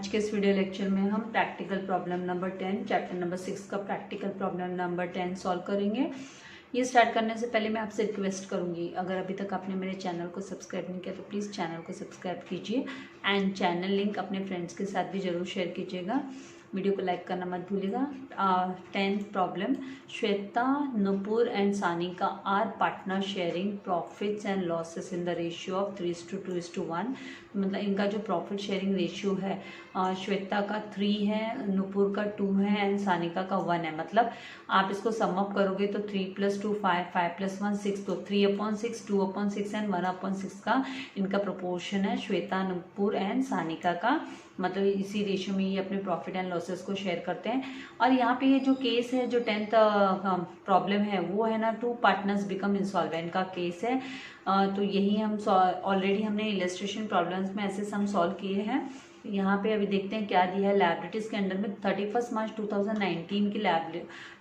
आज के इस वीडियो लेक्चर में हम practical problem number 10 chapter number 6 का प्रैक्टिकल प्रॉब्लम नंबर 10 सॉल्व करेंगे। ये स्टार्ट करने से पहले मैं आपसे रिक्वेस्ट करूंगी, अगर अभी तक आपने मेरे चैनल को सब्सक्राइब नहीं किया तो प्लीज़ चैनल को सब्सक्राइब कीजिए एंड चैनल लिंक अपने फ्रेंड्स के साथ भी ज़रूर शेयर कीजिएगा। वीडियो को लाइक करना मत भूलिएगा। 10th problem, Shweta, Nupur and Sanika are partner sharing profits and losses in the ratio of 3:2:1। मतलब इनका जो प्रॉफिट शेयरिंग रेशियो है, श्वेता का 3 है, नुपुर का 2 है एंड सानिका का 1 है। मतलब आप इसको सम अप करोगे तो 3 + 2 5, 5 + 1 6, तो 3/6, 2/6 एंड 1/6 का इनका प्रोपोर्शन है श्वेता, नुपुर एंड सानिका का। मतलब इसी रेशियो में ये अपने प्रॉफिट एंड लॉसेस को शेयर करते हैं। और यहाँ पे ये जो केस है, जो 10th प्रॉब्लम है वो है ना, 2 पार्टनर्स बिकम इंसॉल्वेंट का केस है। तो यही हम ऑलरेडी हमने इलस्ट्रेशन प्रॉब्लम्स में ऐसे सम सॉल्व किए हैं। यहाँ पे अभी देखते हैं क्या दिया है लायबिलिटीज़ के अंडर में। 31 मार्च 2019 की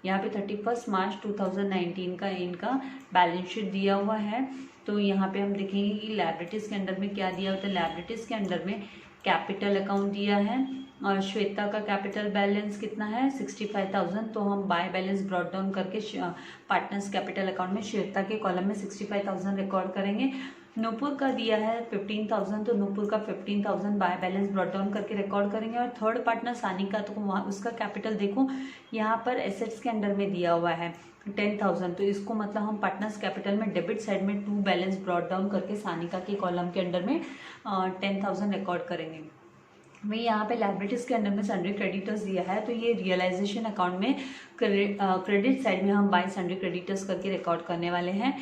यहाँ पे 31 मार्च 2019 का इनका बैलेंस शीट दिया हुआ है। तो यहाँ पे हम देखेंगे कि लायबिलिटीज़ के अंडर में क्या दिया होता है। लायबिलिटीज़ के अंडर में कैपिटल अकाउंट दिया है और श्वेता का कैपिटल बैलेंस कितना है 65,000। तो हम बाय बैलेंस ब्रॉट डाउन करके पार्टनर्स कैपिटल अकाउंट में श्वेता के कॉलम में 65,000 रिकॉर्ड करेंगे। नुपुर का दिया है 15,000, तो नुपुर का 15,000 बाय बैलेंस ब्रॉट डाउन करके रिकॉर्ड करेंगे। और थर्ड पार्टनर सानिका, तो वहाँ उसका कैपिटल देखो यहाँ पर एसेट्स के अंडर में दिया हुआ है 10,000। तो इसको मतलब हम पार्टनर्स कैपिटल में डेबिट साइड में 2 बैलेंस ब्रॉट डाउन करके सानिका के कॉलम के अंडर में 10,000 रिकॉर्ड करेंगे। मैं यहाँ पे लायबिलिटीज़ के अंडर में सन्ड्री क्रेडिटर्स दिया है, तो ये रियलाइजेशन अकाउंट में क्रेडिट साइड में हम बाय सन्ड्री क्रेडिटर्स करके रिकॉर्ड करने वाले हैं।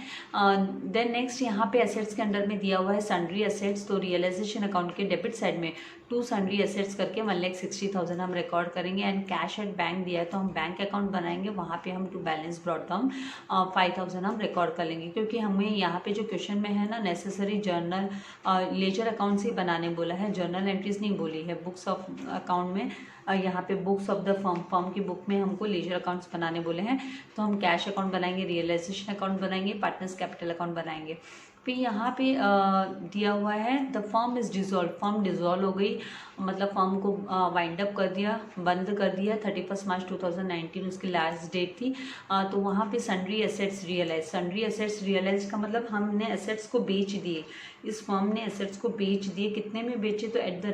देन नेक्स्ट यहाँ पे एसेट्स के अंडर में दिया हुआ है सन्ड्री एसेट्स, तो रियलाइजेशन अकाउंट के डेबिट साइड में 2 सन्ड्री एसेट्स करके 1,60,000 हम रिकॉर्ड करेंगे। एंड कैश एट बैंक दिया है, तो हम बैंक अकाउंट बनाएंगे, वहाँ पे हम 2 बैलेंस ब्रॉट डाउन 5,000 हम रिकॉर्ड कर लेंगे। क्योंकि हमें यहाँ पे जो क्वेश्चन में है ना, नेसेसरी जर्नल लेजर अकाउंट से बनाने बोला है, जर्नल एंट्रीज नहीं बोली है। बुक्स ऑफ अकाउंट में यहाँ पे बुक्स ऑफ द फर्म की बुक में हमको लेजर अकाउंट्स बनाने बोले हैं। तो हम कैश अकाउंट बनाएंगे, रियलाइजेशन अकाउंट बनाएंगे, पार्टनर्स कैपिटल अकाउंट बनाएंगे। फिर यहाँ पे दिया हुआ है the firm is dissolve, firm dissolve हो गई, मतलब फर्म को वाइंड अप कर दिया, बंद कर दिया। 31 मार्च 2019 उसकी लास्ट डेट थी। तो वहाँ पे sundry assets realise, sundry assets realise का मतलब हमने एसेट्स को बेच दिए, इस फर्म ने एसेट्स को बेच दिए। कितने में बेचे, तो एट द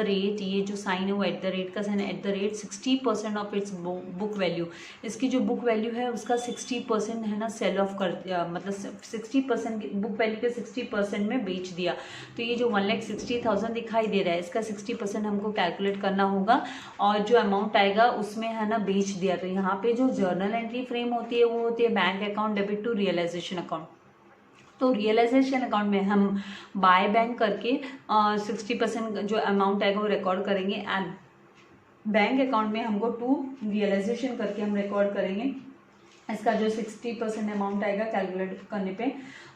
रेट ये जो साइन है वो एट द रेट का साइन है, eight the rate 60% of its book value. इसकी जो बुक वैल्यू है उसका 60% है ना सेल ऑफ कर दिया, मतलब 60% बुक वैल्यू के 60% में बेच दिया। तो ये जो 1,60,000 दिखाई दे रहा है, इसका 60% हमको कैलकुलेट करना होगा और जो अमाउंट आएगा उसमें है ना बेच दिया। तो यहाँ पे जो जर्नल एंट्री फ्रेम होती है वो होती है bank account debit to realisation account. तो रियलाइजेशन अकाउंट में हम बाय बैंक करके 60% जो अमाउंट आएगा वो रिकॉर्ड करेंगे एंड बैंक अकाउंट में हमको 2 रियलाइजेशन करके हम रिकॉर्ड करेंगे। इसका जो 60% अमाउंट आएगा कैलकुलेट करने पे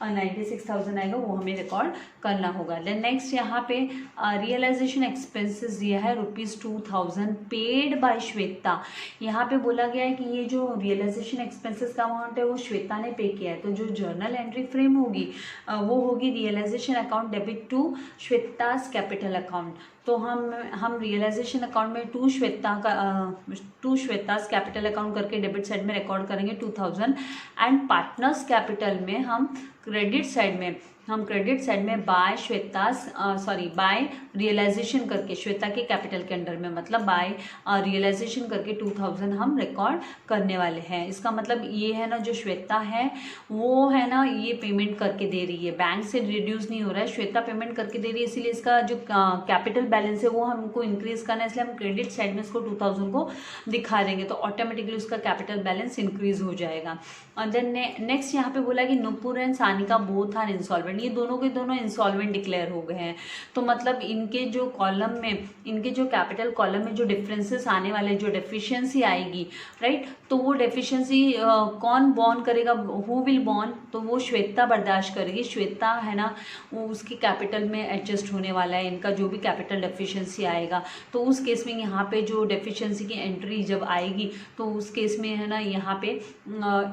96,000 आएगा, वो हमें रिकॉर्ड करना होगा। देन नेक्स्ट यहाँ पे रियलाइजेशन एक्सपेंसेस दिया है ₹2,000 पेड बाय श्वेता। यहाँ पे बोला गया है कि ये जो रियलाइजेशन एक्सपेंसेस का अमाउंट है वो श्वेता ने पे किया है। तो जो जर्नल एंट्री फ्रेम होगी वो होगी realisation account debit to Shweta's capital account. तो हम रियलाइजेशन अकाउंट में 2 श्वेतास कैपिटल अकाउंट करके डेबिट साइड में रिकॉर्ड करेंगे 2,000 एंड पार्टनर्स कैपिटल में हम क्रेडिट साइड में बाय रियलाइजेशन करके श्वेता के कैपिटल के अंडर में, मतलब बाय रियलाइजेशन करके 2,000 हम रिकॉर्ड करने वाले हैं। इसका मतलब ये है ना, जो श्वेता है वो है ना ये पेमेंट करके दे रही है, बैंक से रिड्यूस नहीं हो रहा है, श्वेता पेमेंट करके दे रही है। इसीलिए इसका जो कैपिटल बैलेंस है वो हमको इंक्रीज करना है, इसलिए हम क्रेडिट साइड में इसको 2,000 को दिखा देंगे, तो ऑटोमेटिकली उसका कैपिटल बैलेंस इंक्रीज हो जाएगा। और देन नेक्स्ट यहाँ पे बोला कि Nupur and Sanika both are insolvent, ये दोनों के दोनों इंसॉल्वेंट डिक्लेयर हो गए हैं। तो मतलब इनके जो कॉलम में, इनके जो कैपिटल कॉलम में जो डिफरेंसेस आने वाले, जो डेफिशिएंसी आएगी, राइट, तो वो डेफिशिएंसी कौन बॉर्न करेगा, हु विल बॉर्न, तो वो श्वेता बर्दाश्त करेगी। श्वेता है ना, वो उसकी कैपिटल में एडजस्ट होने वाला है, इनका जो भी कैपिटल डेफिशिएंसी आएगा। तो उस केस में यहाँ पे जो डेफिशिएंसी की एंट्री जब आएगी तो उस केस में है ना, यहाँ पे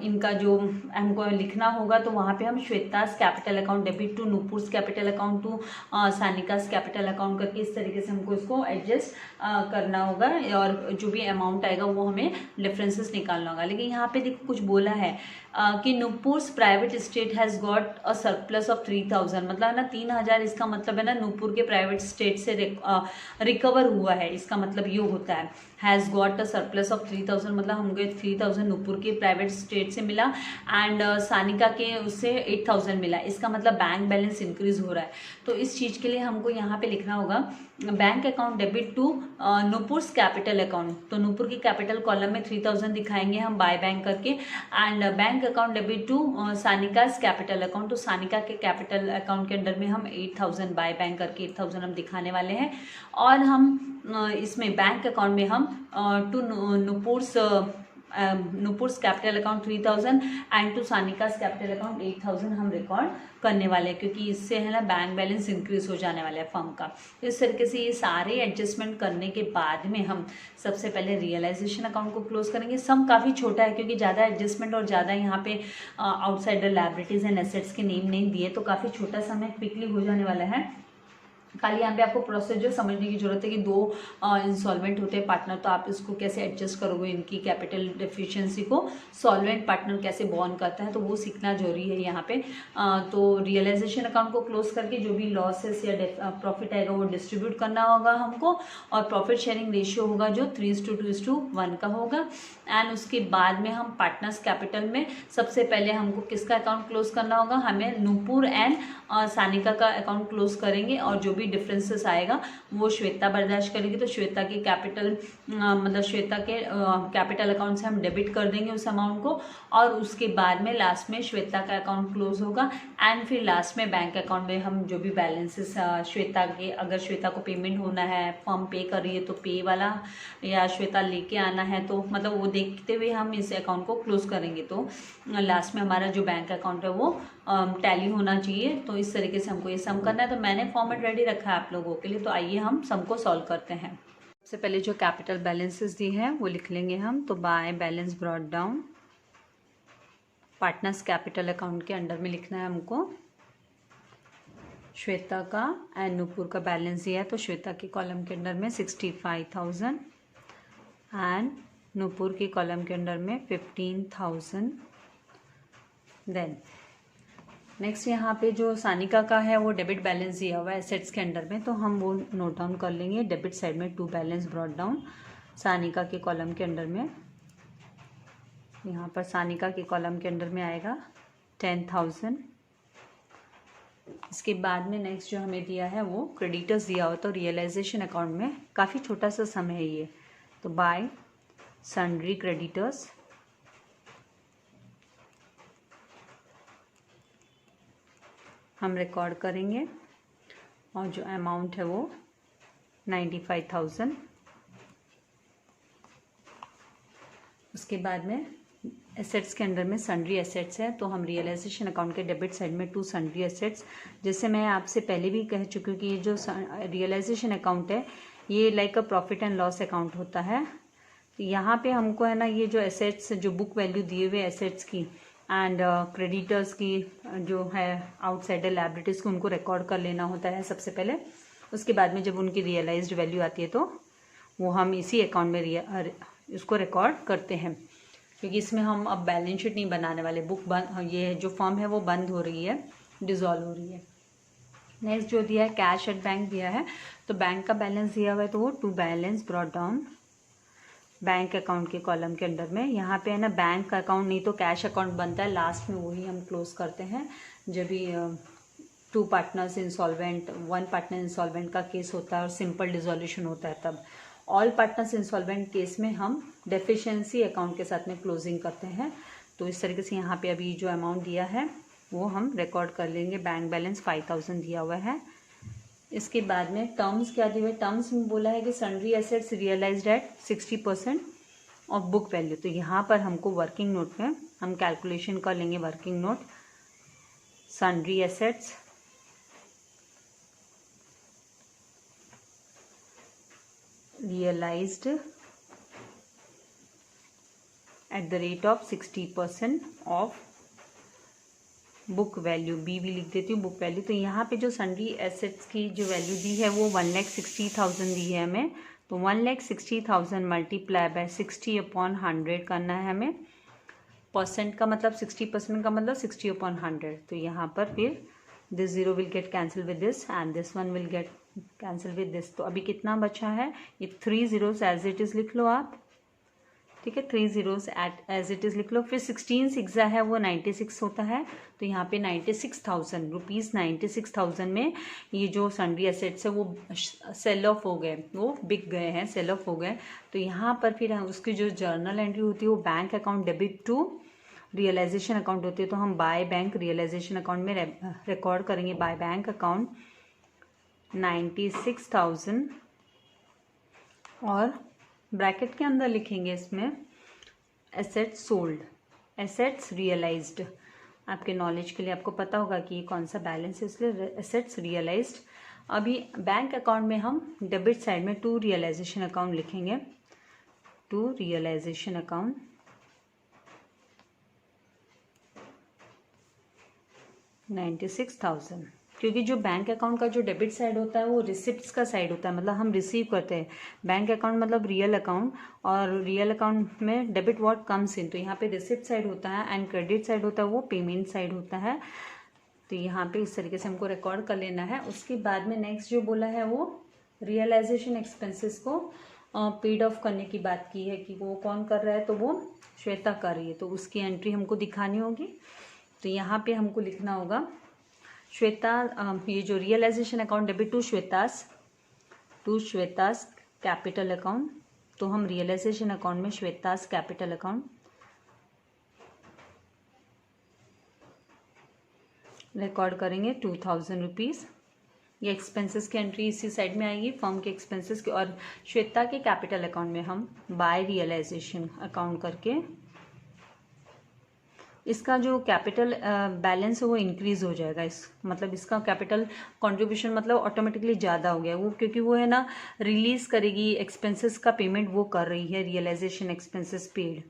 इनका जो हमको लिखना होगा, तो वहाँ पे हम Shweta's capital account debit to Nupur's capital account to Sanika's capital account करके इस तरीके से हमको इसको एडजस्ट करना होगा, और जो भी अमाउंट आएगा वो हमें डिफरेंसेस निकालना होगा। लेकिन यहाँ पे देखो कुछ बोला है कि Nupur's private state has got a surplus of 3000, मतलब है ना 3000, इसका मतलब है ना नूपुर के प्राइवेट स्टेट से रिकवर हुआ है, इसका मतलब ये होता है। Has got a surplus of 3000 मतलब हमको 3000 नूपुर के प्राइवेट स्टेट से मिला, एंड सानिका के उससे 8000 मिला, इसका मतलब बैंक बैलेंस इंक्रीज हो रहा है। तो इस चीज़ के लिए हमको यहाँ पे लिखना होगा bank account debit to Nupur's capital account. तो नूपुर की कैपिटल कॉलम में 3000 दिखाएंगे हम बाय बैंक करके, and bank account debit to Sanika's capital account. तो सानिका के कैपिटल अकाउंट के अंडर में हम 8000 बाय बैंक करके 8000 हम दिखाने वाले हैं, और हम इसमें बैंक अकाउंट में हम to Nupur's capital account 3000 and to Sanika's capital account 8000 हम रिकॉर्ड करने वाले हैं, क्योंकि इससे है ना बैंक बैलेंस इंक्रीज हो जाने वाला है फर्म का। तो इस तरीके से ये सारे एडजस्टमेंट करने के बाद में हम सबसे पहले रियलाइजेशन अकाउंट को क्लोज करेंगे। सम काफ़ी छोटा है क्योंकि ज़्यादा एडजस्टमेंट और ज़्यादा यहाँ पे आउटसाइडर लायबिलिटीज़ एंड एसेट्स के नेम नहीं दिए, तो काफ़ी छोटा समय क्विकली हो जाने वाला है। खाली यहाँ पे आपको प्रोसीजर समझने की जरूरत है कि दो इंसॉल्वेंट होते हैं पार्टनर, तो आप इसको कैसे एडजस्ट करोगे, इनकी कैपिटल डेफिशिएंसी को सॉल्वेंट पार्टनर कैसे बॉर्न करता है, तो वो सीखना जरूरी है यहाँ पे। तो रियलाइजेशन अकाउंट को क्लोज करके जो भी लॉसेस या प्रॉफिट आएगा वो डिस्ट्रीब्यूट करना होगा हमको, और प्रॉफिट शेयरिंग रेशियो होगा जो 3:2:1 का होगा। एंड उसके बाद में हम पार्टनर्स कैपिटल में सबसे पहले हमको किसका अकाउंट क्लोज करना होगा, हमें नूपुर एंड सानिका का अकाउंट क्लोज करेंगे, और जो भी डिफरेंसेस आएगा वो श्वेता बर्दाश्त करेगी। तो श्वेता की कैपिटल मतलब श्वेता के कैपिटल अकाउंट से हम डेबिट कर देंगे उस अमाउंट को, और उसके बाद में लास्ट में श्वेता का अकाउंट क्लोज होगा, एंड फिर लास्ट में बैंक अकाउंट में हम जो भी बैलेंसेस श्वेता के, अगर श्वेता को पेमेंट होना है, फर्म पे कर रही है तो पे वाला, या श्वेता लेके आना है, तो मतलब वो देखते हुए हम इस अकाउंट को क्लोज करेंगे। तो लास्ट में हमारा जो बैंक अकाउंट है वो टैली होना चाहिए। तो इस तरीके से हमको ये सम करना है। तो मैंने फॉर्मेट रेडी रखा है आप लोगों के लिए, तो आइए हम सम को सॉल्व करते हैं। सबसे पहले जो कैपिटल बैलेंसेस दी है वो लिख लेंगे हम। तो by balance brought down, partners capital account के अंडर में लिखना है हमको। श्वेता का एंड नूपुर का बैलेंस दिया है, तो श्वेता के कॉलम के अंडर में 65,000 एंड नूपुर के कॉलम के अंडर में 15,000। देन नेक्स्ट यहाँ पे जो सानिका का है वो डेबिट बैलेंस दिया हुआ है एसेट्स के अंडर में, तो हम वो नोट डाउन कर लेंगे। डेबिट साइड में to balance brought down Sanika के कॉलम के अंडर में, यहाँ पर सानिका के कॉलम के अंडर में आएगा 10,000। इसके बाद में नेक्स्ट जो हमें दिया है वो क्रेडिटर्स दिया हुआ, तो रियलाइजेशन अकाउंट में काफ़ी छोटा सा सम है ये। तो बाय सन्ड्री क्रेडिटर्स, हम रिकॉर्ड करेंगे, और जो अमाउंट है वो 95,000। उसके बाद में एसेट्स के अंडर में सन्ड्री एसेट्स है, तो हम रियलाइजेशन अकाउंट के डेबिट साइड में टू सन्ड्री एसेट्स, जैसे मैं आपसे पहले भी कह चुकी हूँ कि ये जो रियलाइजेशन अकाउंट है ये like a profit and loss account होता है। तो यहाँ पे हमको है ना ये जो एसेट्स, जो बुक वैल्यू दिए हुए एसेट्स की एंड क्रेडिटर्स की जो है आउटसाइडर लायबिलिटीज़ को, उनको रिकॉर्ड कर लेना होता है सबसे पहले। उसके बाद में जब उनकी रियलाइज्ड वैल्यू आती है तो वो हम इसी अकाउंट में उसको रिकॉर्ड करते हैं, क्योंकि इसमें हम अब बैलेंस शीट नहीं बनाने वाले। बुक बंद, ये जो फर्म है वो बंद हो रही है, डिसॉल्व हो रही है। नेक्स्ट जो दिया है कैश एट बैंक दिया है, तो बैंक का बैलेंस दिया हुआ है, तो वो to balance brought down bank account के कॉलम के अंडर में। यहाँ पे है ना बैंक अकाउंट नहीं तो कैश अकाउंट बनता है, लास्ट में वही हम क्लोज करते हैं जब भी two partners insolvent, one partner insolvent का केस होता है और सिंपल डिसोल्यूशन होता है तब। ऑल पार्टनर्स इंसॉल्वेंट केस में हम डेफिशिएंसी अकाउंट के साथ में क्लोजिंग करते हैं। तो इस तरीके से यहाँ पे अभी जो अमाउंट दिया है वो हम रिकॉर्ड कर लेंगे। बैंक बैलेंस 5,000 दिया हुआ है। इसके बाद में टर्म्स क्या दिए हुए, टर्म्स में बोला है कि sundry assets realised at 60%, of book value. तो यहाँ पर हमको वर्किंग नोट में हम कैलकुलेशन कर लेंगे। Working note, sundry assets, realised at the rate of 60% of book value, B भी लिख देती हूँ बुक वैल्यू। तो यहाँ पे जो सन्ड्री एसेट्स की जो वैल्यू दी है वो 1,60,000 दी है हमें। तो 1,60,000 मल्टीप्लाई बाय 60/100 करना है हमें। परसेंट का मतलब 60% का मतलब 60/100। तो यहाँ पर फिर this zero will get cancel with this and this one will get cancel with this. तो अभी कितना बचा है, ये 3 zeros एज इट इज़ लिख लो आप, ठीक है, 3 zeros एज इट इज़ लिख लो। फिर 16 सिक्सा है वो 96 होता है। तो यहाँ पे 96,000 रुपीज़, 96,000 में ये जो सन्ड्री एसेट्स है वो सेल ऑफ हो गए, वो बिक गए हैं, सेल ऑफ हो गए। तो यहाँ पर फिर उसकी जो जर्नल एंट्री होती है वो bank account debit to realisation account होती है। तो हम बाय बैंक रियलाइजेशन अकाउंट में रिकॉर्ड करेंगे। बाय बैंक अकाउंट 96,000 और ब्रैकेट के अंदर लिखेंगे इसमें एसेट्स सोल्ड, एसेट्स रियलाइज्ड। आपके नॉलेज के लिए आपको पता होगा कि ये कौन सा बैलेंस है, इसलिए एसेट्स रियलाइज्ड। अभी बैंक अकाउंट में हम डेबिट साइड में टू रियलाइजेशन अकाउंट लिखेंगे, टू रियलाइजेशन अकाउंट 96,000, क्योंकि जो बैंक अकाउंट का जो डेबिट साइड होता है वो रिसिप्ट्स का साइड होता है, मतलब हम रिसीव करते हैं। बैंक अकाउंट मतलब रियल अकाउंट, और रियल अकाउंट में डेबिट व्हाट कम्स इन। तो यहाँ पे रिसिप्ट साइड होता है एंड क्रेडिट साइड होता है वो पेमेंट साइड होता है। तो यहाँ पे इस तरीके से हमको रिकॉर्ड कर लेना है। उसके बाद में नेक्स्ट जो बोला है वो रियलाइजेशन एक्सपेंसेस को पेड ऑफ करने की बात की है कि वो कौन कर रहा है, तो वो श्वेता कर रही है। तो उसकी एंट्री हमको दिखानी होगी। तो यहाँ पे हमको लिखना होगा श्वेता, ये जो realisation account debit to Shweta's capital account. तो हम रियलाइजेशन अकाउंट में श्वेतास कैपिटल अकाउंट रिकॉर्ड करेंगे 2,000 रुपीज़। ये एक्सपेंसेस की एंट्री इसी साइड में आएगी, फर्म के एक्सपेंसेस की। और श्वेता के कैपिटल अकाउंट में हम बाय रियलाइजेशन अकाउंट करके इसका जो कैपिटल बैलेंस है वो इंक्रीज हो जाएगा। इस मतलब इसका कैपिटल कंट्रीब्यूशन मतलब ऑटोमेटिकली ज़्यादा हो गया वो, क्योंकि वो है ना रिलीज करेगी एक्सपेंसेस का पेमेंट वो कर रही है। Realisation expenses paid,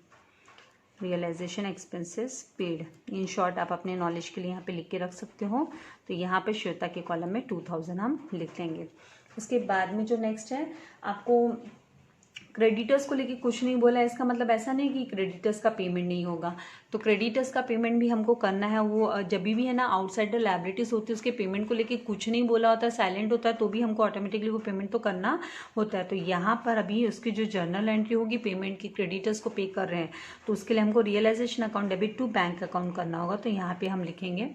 realisation expenses paid, in short आप अपने नॉलेज के लिए यहाँ पे लिख के रख सकते हो। तो यहाँ पे श्वेता के कॉलम में 2,000 हम लिख लेंगे। उसके बाद में जो नेक्स्ट है, आपको क्रेडिटर्स को लेके कुछ नहीं बोला है। इसका मतलब ऐसा नहीं कि क्रेडिटर्स का पेमेंट नहीं होगा, तो क्रेडिटर्स का पेमेंट भी हमको करना है। वो जब भी है ना आउटसाइडर लायबिलिटीज होती है उसके पेमेंट को लेके कुछ नहीं बोला होता है, साइलेंट होता है, तो भी हमको ऑटोमेटिकली वो पेमेंट तो करना होता है। तो यहाँ पर अभी उसकी जो जर्नल एंट्री होगी पेमेंट की, क्रेडिटर्स को पे कर रहे हैं, तो उसके लिए हमको realisation account debit to bank account करना होगा। तो यहाँ पे हम लिखेंगे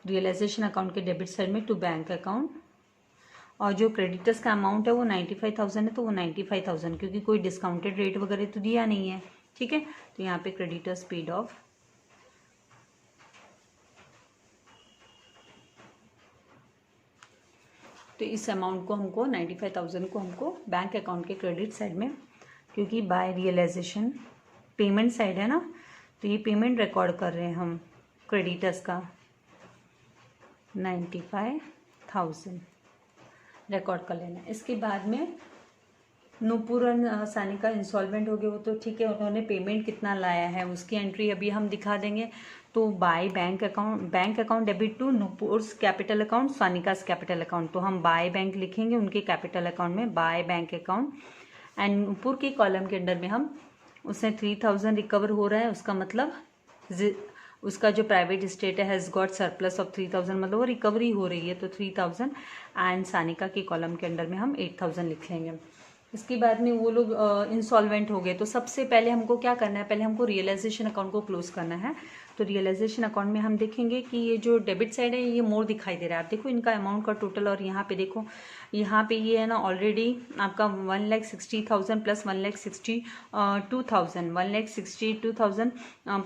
रियलाइजेशन अकाउंट के डेबिट साइड में टू बैंक अकाउंट, और जो क्रेडिटर्स का अमाउंट है वो 95,000 है, तो वो 95,000, क्योंकि कोई डिस्काउंटेड रेट वगैरह तो दिया नहीं है, ठीक है। तो यहाँ पे क्रेडिटर्स पेड ऑफ तो इस अमाउंट को हमको 95,000 को हमको बैंक अकाउंट के क्रेडिट साइड में, क्योंकि बाय रियलाइजेशन पेमेंट साइड है ना, तो ये पेमेंट रिकॉर्ड कर रहे हैं हम क्रेडिटर्स का 95,000 रिकॉर्ड कर लेना। इसके बाद में नूपुर और सानिका इंसॉल्वेंट हो गए, वो तो ठीक है, उन्होंने पेमेंट कितना लाया है उसकी एंट्री अभी हम दिखा देंगे। तो by bank account debit to Nupur's capital account, Sanika's capital account. तो हम बाय बैंक लिखेंगे उनके कैपिटल अकाउंट में, by bank account. And Nupur के कॉलम के अंडर में हम उसने 3,000 रिकवर हो रहा है, उसका मतलब उसका जो प्राइवेट स्टेट है हैज़ गॉट सरप्लस ऑफ 3,000, मतलब वो रिकवरी हो रही है, तो 3,000। एंड सानिका के कॉलम के अंडर में हम 8,000 लिख लेंगे। इसके बाद में वो लोग इंसॉल्वेंट हो गए, तो सबसे पहले हमको क्या करना है, पहले हमको रियलाइजेशन अकाउंट को क्लोज करना है। तो रियलाइजेशन अकाउंट में हम देखेंगे कि ये जो डेबिट साइड है ये मोर दिखाई दे रहा है। आप देखो इनका अमाउंट का टोटल, और यहाँ पे देखो, यहाँ पे ये है ना ऑलरेडी आपका 1,60,000 प्लस 1,62,000, 1,62,000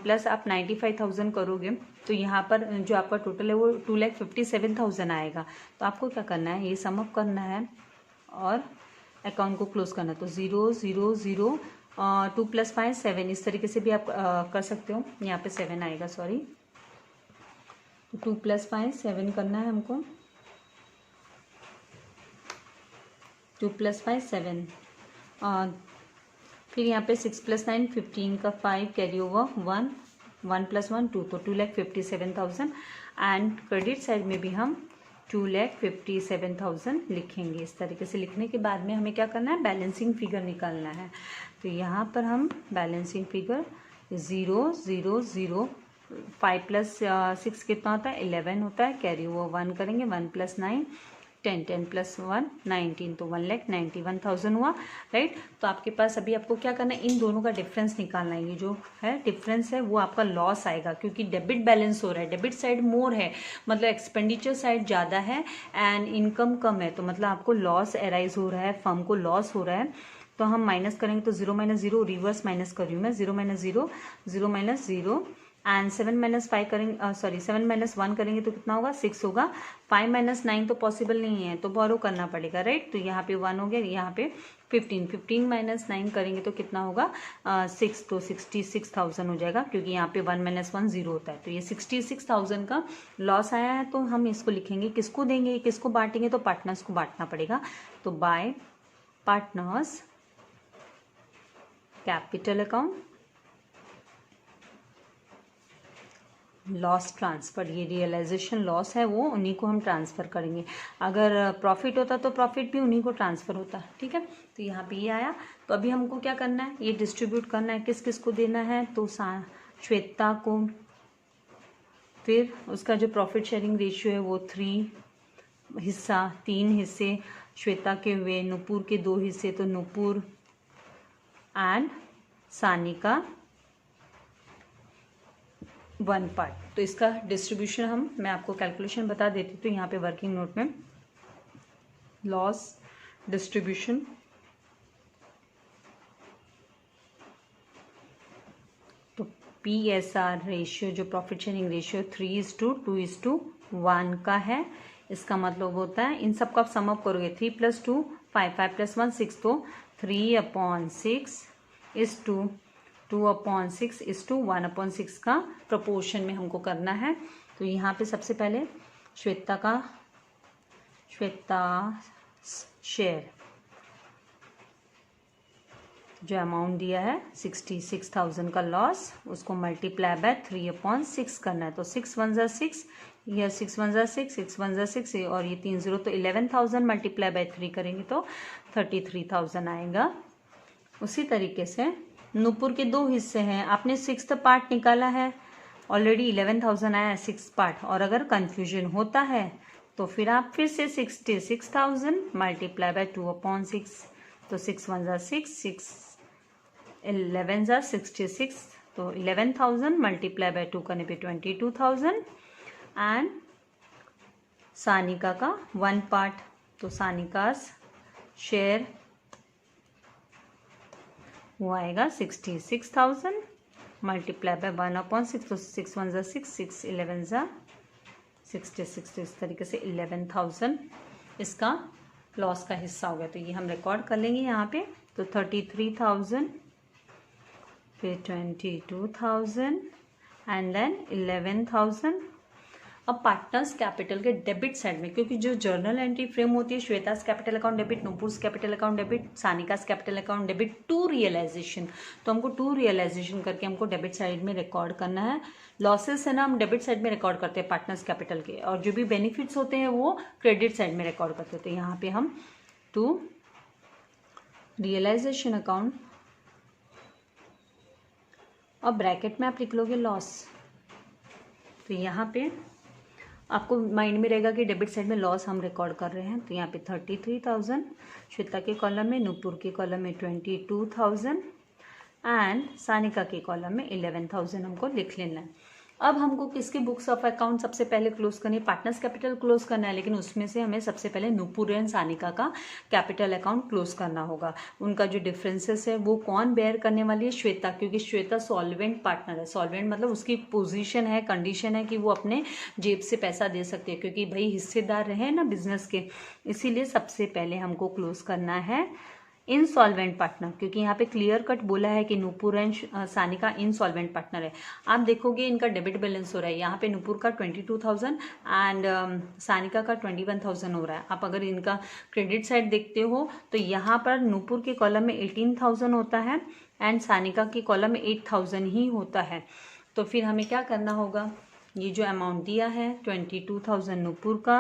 प्लस आप 95,000 करोगे, तो यहाँ पर जो आपका टोटल है वो 2,57,000 आएगा। तो आपको क्या करना है, ये सम अप करना है और अकाउंट को क्लोज करना है। तो 0, 0, 0 2 + 5 7, इस तरीके से भी आप कर सकते हो। यहाँ पे 7 आएगा, सॉरी। 2 + 5 7 करना है हमको। 2 + 5 7, फिर यहाँ पे 6 + 9 15 का 5 कैरी ओवर 1, 1 + 1 2, तो 2,57,000। एंड क्रेडिट साइड में भी हम 2,57,000 लिखेंगे। इस तरीके से लिखने के बाद में हमें क्या करना है, बैलेंसिंग फिगर निकालना है। तो यहाँ पर हम बैलेंसिंग फिगर 0 0 0, 5 + 6 कितना होता है, 11 होता है, कैरी ओवर 1 करेंगे, 1 + 9 10, 10 + 1 19, तो 1,91,000 हुआ, राइट। तो आपके पास अभी आपको क्या करना है, इन दोनों का डिफरेंस निकालना है। ये जो है डिफरेंस है वो आपका लॉस आएगा, क्योंकि डेबिट बैलेंस हो रहा है, डेबिट साइड मोर है, मतलब एक्सपेंडिचर साइड ज़्यादा है एंड इनकम कम है, तो मतलब आपको लॉस अराइज हो रहा है, फर्म को लॉस हो रहा है। तो हम माइनस करेंगे, तो 0 - 0 रिवर्स माइनस कर रही हूँ मैं, 0 - 0 0 - 0 एंड 7 - 5 करेंगे, सॉरी 7 - 1 करेंगे तो कितना होगा, 6 होगा। 5 - 9 तो पॉसिबल नहीं है, तो बोरो करना पड़ेगा, राइट। तो यहाँ पे 1 हो गया, यहाँ पे 15 - 9 करेंगे तो कितना होगा, 6, तो 66,000 हो जाएगा, क्योंकि यहाँ पे 1 - 1 0 होता है। तो ये 66,000 का लॉस आया है, तो हम इसको लिखेंगे, किसको देंगे, किसको बांटेंगे, तो पार्टनर्स को बांटना पड़ेगा। तो bye partners capital account loss transfer, ये रियलाइजेशन लॉस है वो उन्हीं को हम ट्रांसफ़र करेंगे। अगर प्रॉफिट होता तो प्रॉफिट भी उन्हीं को ट्रांसफ़र होता, ठीक है। तो यहाँ पे ये आया। तो अभी हमको क्या करना है, ये डिस्ट्रीब्यूट करना है, किस किस को देना है, तो श्वेता को, फिर उसका जो प्रॉफिट शेयरिंग रेशियो है वो 3 हिस्सा, 3 हिस्से श्वेता के हुए, नुपुर के 2 हिस्से, तो नुपुर एंड सानिका 1 पार्ट। तो इसका डिस्ट्रीब्यूशन मैं आपको कैलकुलेशन बता देती हूँ। तो यहाँ पे वर्किंग नोट में लॉस डिस्ट्रीब्यूशन, तो PSR रेशियो, जो प्रॉफिट शेयरिंग रेशियो 3:2:1 का है। इसका मतलब होता है, इन सब का आप सम अप करोगे, 3 + 2 5, 5 + 1 6, तो 3/6 is to 2/6 is to 1/6 का प्रोपोर्शन में हमको करना है। तो यहाँ पे सबसे पहले श्वेता शेयर जो अमाउंट दिया है 66,000 का लॉस, उसको मल्टीप्लाई बाय 3/6 करना है। तो 6 1 ज़ा 6, यह 6 1 ज़ा 6, 6 1 ज़ा 6, और ये 3 0, तो 11,000 मल्टीप्लाई बाय 3 करेंगे तो 33,000 आएगा। उसी तरीके से नुपुर के 2 हिस्से हैं, आपने 6th पार्ट निकाला है, ऑलरेडी 11,000 आया है 6 पार्ट, और अगर कंफ्यूजन होता है तो फिर आप फिर से 66,000 मल्टीप्लाई बाय 2/6, तो 6 1 ज़ा 6, 6 11 ज़ा 66, तो 11,000 मल्टीप्लाई बाय 2 करने पे 22,000। एंड सानिका का 1 पार्ट, तो सानिका शेयर वो आएगा 66,000 मल्टीप्लाई बाय 1/6, तो 6 1 ज़ा 6, 6 11 ज़ा 66, तो इस तरीके से 11,000 इसका लॉस का हिस्सा हो गया। तो ये हम रिकॉर्ड कर लेंगे यहाँ पे। तो 33,000, फिर 22,000 एंड देन 11,000। अब पार्टनर्स कैपिटल के डेबिट साइड में, क्योंकि जो जर्नल एंट्री फ्रेम होती है, Shweta's capital account debit, Nupur's capital account debit, Sanika's capital account debit to realisation, तो हमको टू रियलाइजेशन करके हमको डेबिट साइड में रिकॉर्ड करना है। लॉसेस है ना, हम डेबिट साइड में रिकॉर्ड करते हैं पार्टनर्स कैपिटल के, और जो भी बेनिफिट्स होते हैं वो क्रेडिट साइड में रिकॉर्ड करते हैं। तो यहाँ पे हम टू रियलाइजेशन अकाउंट, और ब्रैकेट में आप लिख लोगे लॉस। तो यहाँ पे आपको माइंड में रहेगा कि डेबिट साइड में लॉस हम रिकॉर्ड कर रहे हैं। तो यहाँ पे 33,000 श्वेता के कॉलम में, नूपुर के कॉलम में 22,000 एंड सानिका के कॉलम में 11,000 हमको लिख लेना है। अब हमको किसके बुक्स ऑफ अकाउंट सबसे पहले क्लोज करनी है, पार्टनर्स कैपिटल क्लोज करना है, लेकिन उसमें से हमें सबसे पहले नूपुर एंड सानिका का कैपिटल अकाउंट क्लोज करना होगा। उनका जो डिफरेंसेस है वो कौन बेयर करने वाली है, श्वेता, क्योंकि श्वेता सॉल्वेंट पार्टनर है। सॉल्वेंट मतलब उसकी पोजीशन है, कंडीशन है कि वो अपने जेब से पैसा दे सकती है, क्योंकि भाई हिस्सेदार रहे ना बिजनेस के, इसीलिए सबसे पहले हमको क्लोज करना है इंसॉल्वेंट पार्टनर, क्योंकि यहाँ पे क्लियर कट बोला है कि Nupur and Sanika insolvent partner है। आप देखोगे इनका डेबिट बैलेंस हो रहा है, यहाँ पे नूपुर का 22,000 एंड सानिका का 21,000 हो रहा है। आप अगर इनका क्रेडिट साइड देखते हो तो यहाँ पर नूपुर के कॉलम में 18,000 होता है एंड सानिका के कॉलम में 8,000 ही होता है। तो फिर हमें क्या करना होगा, ये जो अमाउंट दिया है 22,000 नूपुर का,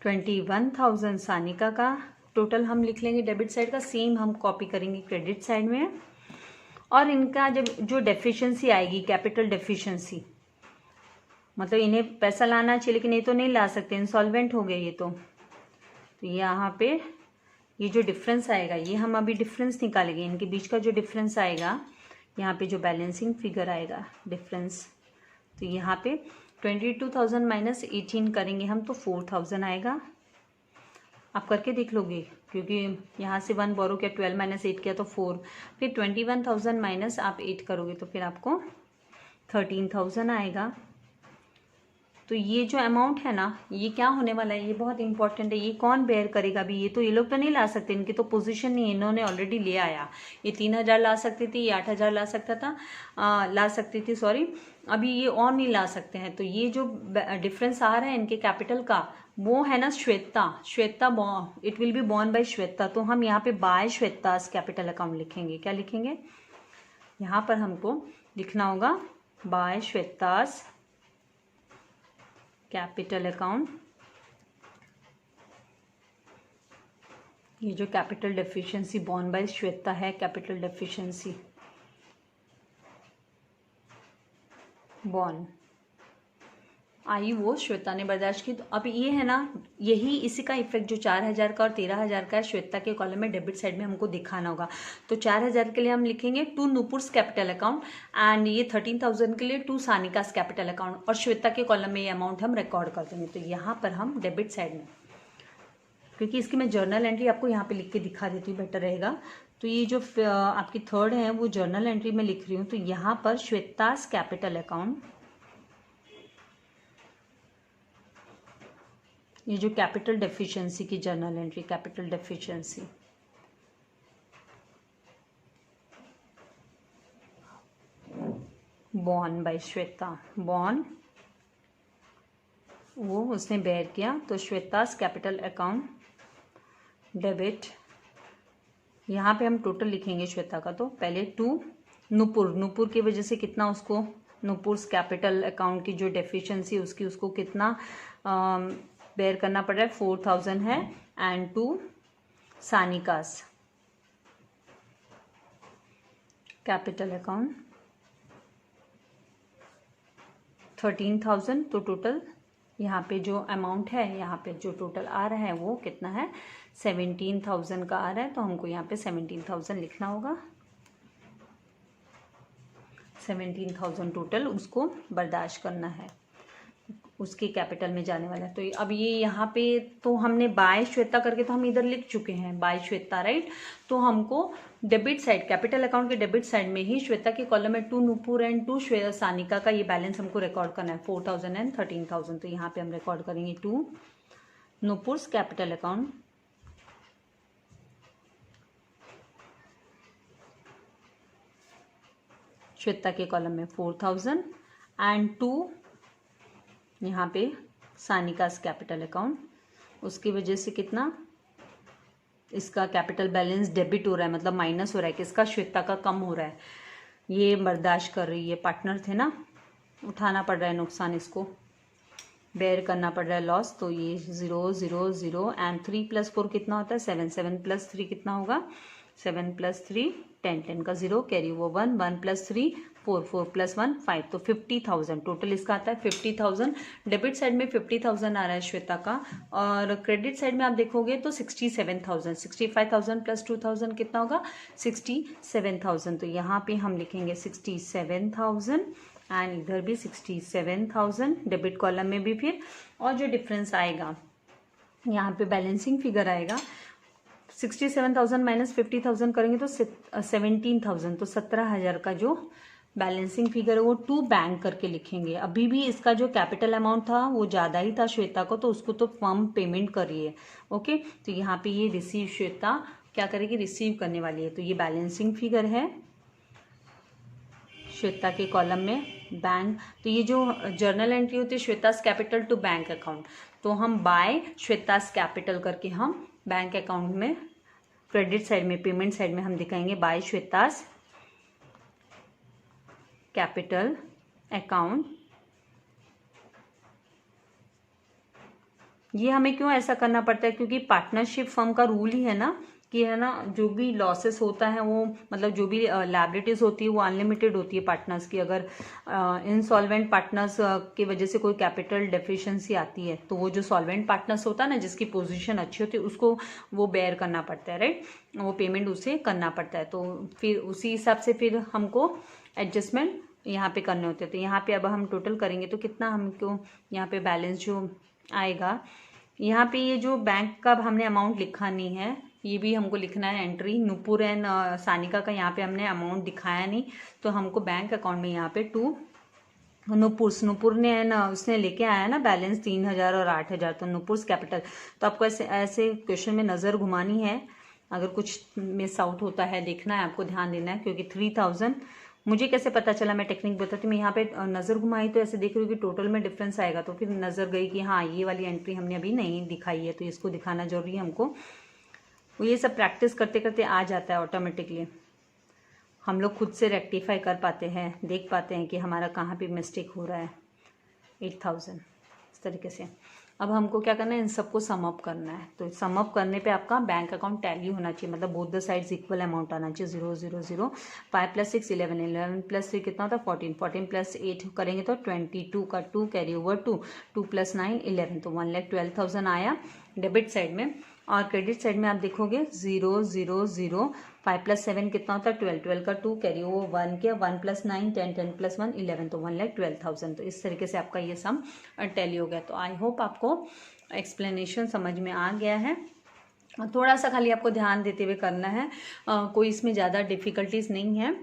21,000 सानिका का, टोटल हम लिख लेंगे डेबिट साइड का, सेम हम कॉपी करेंगे क्रेडिट साइड में। और इनका जब जो डेफिशिएंसी आएगी, कैपिटल डेफिशिएंसी, मतलब इन्हें पैसा लाना चाहिए लेकिन ये तो नहीं ला सकते, इंसॉल्वेंट हो गए ये तो यहाँ पे ये जो डिफरेंस आएगा, ये हम अभी डिफरेंस निकालेंगे, इनके बीच का जो डिफरेंस आएगा, यहाँ पे जो बैलेंसिंग फिगर आएगा डिफरेंस, तो यहाँ पे 22,000 माइनस 18 करेंगे हम तो 4,000 आएगा। आप करके देख लोगे, क्योंकि यहाँ से 1 बोरो किया, 12 माइनस 8 किया तो 4, फिर 21,000 माइनस आप 8 करोगे तो फिर आपको 13,000 आएगा। तो ये जो अमाउंट है ना, ये क्या होने वाला है, ये बहुत इंपॉर्टेंट है। ये कौन बेयर करेगा अभी, ये तो ये लोग तो नहीं ला सकते, इनकी तो पोजीशन नहीं है, इन्होंने ऑलरेडी ले आया। ये 3,000 ला सकती थी, ये 8,000 ला सकता था, ला सकती थी सॉरी, अभी ये और नहीं ला सकते हैं। तो ये जो डिफरेंस आ रहा है इनके कैपिटल का, वो है ना Shweta, it will be borne by Shweta. तो हम यहाँ पे बाय श्वेतास कैपिटल अकाउंट लिखेंगे। क्या लिखेंगे, यहाँ पर हमको लिखना होगा बाय श्वेतास कैपिटल अकाउंट। ये जो capital deficiency borne by Shweta है, कैपिटल डेफिशिएंसी बॉर्न आई वो श्वेता ने बर्दाश्त की। तो अब ये है ना, यही इसी का इफेक्ट जो 4,000 का और 13,000 का है, श्वेता के कॉलम में डेबिट साइड में हमको दिखाना होगा। तो 4,000 के लिए हम लिखेंगे to Nupur's capital account and ये 13,000 के लिए टू सानिकास कैपिटल अकाउंट, और श्वेता के कॉलम में ये अमाउंट हम रिकॉर्ड कर देंगे। तो यहाँ पर हम डेबिट साइड में, क्योंकि इसकी मैं जर्नल एंट्री आपको यहाँ पे लिख के दिखा देती हूँ, बेटर रहेगा। तो ये जो आपकी थर्ड है वो जर्नल एंट्री में लिख रही हूँ। तो यहाँ पर श्वेतास कैपिटल अकाउंट, ये जो कैपिटल डेफिशिएंसी की journal entry, capital deficiency borne by Shweta, borne वो उसने बेयर किया। तो श्वेतास कैपिटल अकाउंट डेबिट, यहाँ पे हम टोटल लिखेंगे श्वेता का। तो पहले टू नूपुर की वजह से कितना उसको, नूपुर्स कैपिटल अकाउंट की जो डेफिशिएंसी उसकी, उसको कितना बेयर करना पड़ रहा है, 4,000 है। And to Sanika's capital account 13,000। तो टोटल यहाँ पे जो अमाउंट है, यहाँ पे जो टोटल आ रहा है वो कितना है, 17,000 का आ रहा है। तो हमको यहाँ पे 17,000 लिखना होगा, 17,000 टोटल उसको बर्दाश्त करना है, उसके कैपिटल में जाने वाला है। तो अब ये यहाँ पे तो हमने बाय श्वेता करके तो हम इधर लिख चुके हैं बाय श्वेता, राइट। तो हमको डेबिट साइड, कैपिटल अकाउंट के डेबिट साइड में ही श्वेता के कॉलम में to Nupur and to Sanika का ये बैलेंस हमको रिकॉर्ड करना है, 4,000 एंड 13,000। तो यहाँ पे हम रिकॉर्ड करेंगे to Nupur's capital account, Shweta के कॉलम में 4,000 एंड टू यहाँ पे सानिकास कैपिटल अकाउंट, उसकी वजह से कितना, इसका कैपिटल बैलेंस डेबिट हो रहा है, मतलब माइनस हो रहा है, किसका, श्वेता का कम हो रहा है। ये बर्दाश्त कर रही है, पार्टनर थे ना, उठाना पड़ रहा है नुकसान, इसको बेयर करना पड़ रहा है लॉस। तो ये 0 0 0 एंड 3 + 4 कितना होता है, 7 7 + 3 कितना होगा, 7 + 3 10 10 का 0 कैरी वो 1 1 + 3 4 4 + 1 5। तो 50,000 टोटल इसका आता है। 50,000 डेबिट साइड में 50,000 आ रहा है श्वेता का, और क्रेडिट साइड में आप देखोगे तो 67,000, 65,000 + 2,000 कितना होगा, 67,000। तो यहाँ पे हम लिखेंगे 67,000 एंड इधर भी 67,000 डेबिट कॉलम में भी फिर। और जो डिफरेंस आएगा यहाँ पे बैलेंसिंग फिगर आएगा, 67,000 माइनस 50,000 करेंगे तो 17,000, तो 17,000 का जो बैलेंसिंग फिगर है वो टू बैंक करके लिखेंगे। अभी भी इसका जो कैपिटल अमाउंट था वो ज़्यादा ही था श्वेता को, तो उसको तो फर्म पेमेंट कर रही है। ओके, तो यहाँ पे ये रिसीव श्वेता क्या करेगी, रिसीव करने वाली है। तो ये बैलेंसिंग फिगर है श्वेता के कॉलम में बैंक। तो ये जो जर्नल एंट्री होती है Shweta's capital to bank account, तो हम बाय श्वेतास कैपिटल करके हम बैंक अकाउंट में क्रेडिट साइड में, पेमेंट साइड में हम दिखाएंगे बाय श्वेतास कैपिटल अकाउंट। ये हमें क्यों ऐसा करना पड़ता है, क्योंकि पार्टनरशिप फर्म का रूल ही है ना कि है ना, जो भी लॉसेस होता है वो मतलब जो भी लायबिलिटीज होती है वो अनलिमिटेड होती है पार्टनर्स की। अगर इनसॉल्वेंट पार्टनर्स की वजह से कोई कैपिटल डेफिशिएंसी आती है तो वो जो सॉल्वेंट पार्टनर्स होता है ना, जिसकी पोजीशन अच्छी होती है, उसको वो बेयर करना पड़ता है, राइट, वो पेमेंट उसे करना पड़ता है। तो फिर उसी हिसाब से फिर हमको एडजस्टमेंट यहाँ पे करने होते हैं। तो यहाँ पे अब हम टोटल करेंगे तो कितना हमको यहाँ पे बैलेंस जो आएगा, यहाँ पे ये जो बैंक का हमने अमाउंट लिखा नहीं है, ये भी हमको लिखना है एंट्री। नुपुर एंड सानिका का यहाँ पे हमने अमाउंट दिखाया नहीं, तो हमको बैंक अकाउंट में यहाँ पे टू नुपुर ने ना उसने लेके आया ना बैलेंस 3000 और 8000, तो नुपुर कैपिटल। तो आपको ऐसे ऐसे क्वेश्चन में नज़र घुमानी है, अगर कुछ मिस आउट होता है देखना है, आपको ध्यान देना है। क्योंकि 3000 मुझे कैसे पता चला, मैं टेक्निक बताती, मैं यहाँ पे नज़र घुमाई तो ऐसे देख रही हूँ कि टोटल में डिफरेंस आएगा, तो फिर नज़र गई कि हाँ ये वाली एंट्री हमने अभी नहीं दिखाई है, तो इसको दिखाना जरूरी है हमको। ये सब प्रैक्टिस करते करते आ जाता है ऑटोमेटिकली, हम लोग खुद से रेक्टिफाई कर पाते हैं, देख पाते हैं कि हमारा कहाँ पे मिस्टेक हो रहा है। 8000 इस तरीके से। अब हमको क्या करना है, इन सबको सम अप करना है। तो सम अप करने पे आपका बैंक अकाउंट टैली होना चाहिए, मतलब both the sides equal amount आना चाहिए। 0 0 0 5 + 6 11 11 + 3 कितना होता है 14 14 + 8 करेंगे तो 22 का 2 कैरी ओवर 2 2 + 9 11, तो 1,12,000 आया डेबिट साइड में। और क्रेडिट साइड में आप देखोगे 0 0 0 5 + 7 कितना होता है 12 12 का 2 कैरी ओवर 1 किया 1 + 9 10 10 + 1 11, तो 1,12,000। तो इस तरीके से आपका ये सम टैली हो गया। तो आई होप आपको एक्सप्लेनेशन समझ में आ गया है। थोड़ा सा खाली आपको ध्यान देते हुए करना है, कोई इसमें ज़्यादा डिफ़िकल्टीज नहीं है।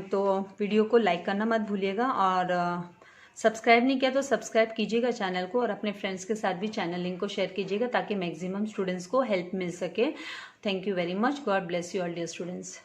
तो वीडियो को लाइक करना मत भूलिएगा, और सब्सक्राइब नहीं किया तो सब्सक्राइब कीजिएगा चैनल को, और अपने फ्रेंड्स के साथ भी चैनल लिंक को शेयर कीजिएगा ताकि मैक्सिमम स्टूडेंट्स को हेल्प मिल सके। Thank you very much. God bless you all dear students.